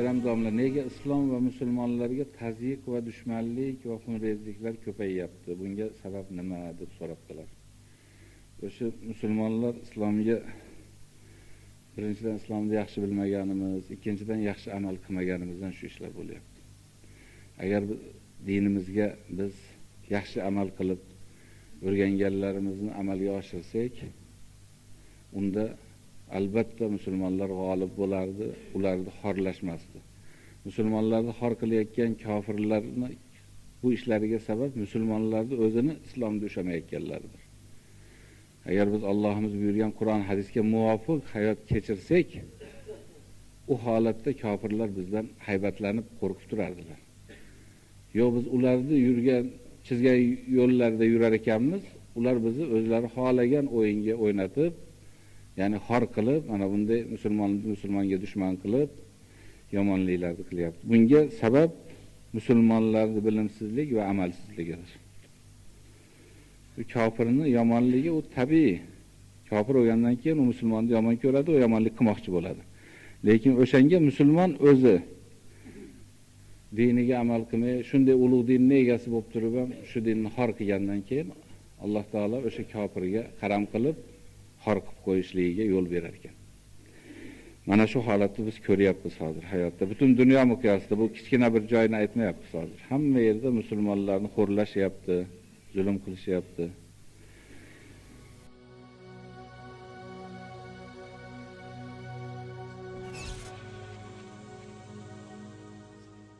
Muhtaram domla, nega islom va musulmonlarga tazyiq va dushmanlik va xunrezliklar ko'payyapti? Bunga sabab nima deb so'rabdilar. O'sha musulmonlar islomga birinchidan islomni yaxshi bilmaganimiz, ikkinchidan yaxshi amal qilmaganimizdan shu ishlar bo'lyapti. Agar dinimizga biz yaxshi amal qilib o'rganganlarimizni amalga oshirsak, unda albatta musulmonlar g'olib bo'lardi, ularni xorlashmasdi. Musulmonlarni xor qilayotgan kofirlarni bu ishlariga sabab musulmonlarning o'zini islomga ushamayotganlaridir. Agar biz Allohimiz buyurgan Qur'on hadisga muvofiq hayot kechirsak, u holatda kofirlar bizdan haybatlanib qo'rqib turardilar. Yo biz ularni chizgan yo'llarida yurar ekanmiz, ular bizni o'zlari xohlagan o'yinga o'ynatib, ya'ni xor qilib, mana bunday musulmonga dushman qilib, yomonliklarni qilyapti. Bunga sabab musulmonlarning bilimsizlik va amalsizligidir. Bu kofirning yomonligi u tabiiy. Kofir bo'lgandan keyin u musulmonni yomon ko'radi, u yomonlik qilmoqchi bo'ladi. Lekin o'shanga musulmon o'zi diniga amal qilmay, shunday ulug' dinning egasi bo'lib turib ham shu dinni xor qilgandan keyin Alloh taolo o'sha kofirga qaram qilib xor qilib qo'yishligiga yo'l berar ekan. Mana shu holatni biz ko'ryapmiz hozir hayotda. Butun dunyo miqyosida bu kichkina bir joyni aytmayapmiz hozir. Hamma yerda musulmonlarni xo'rlashyapti, zulm qilishyapti.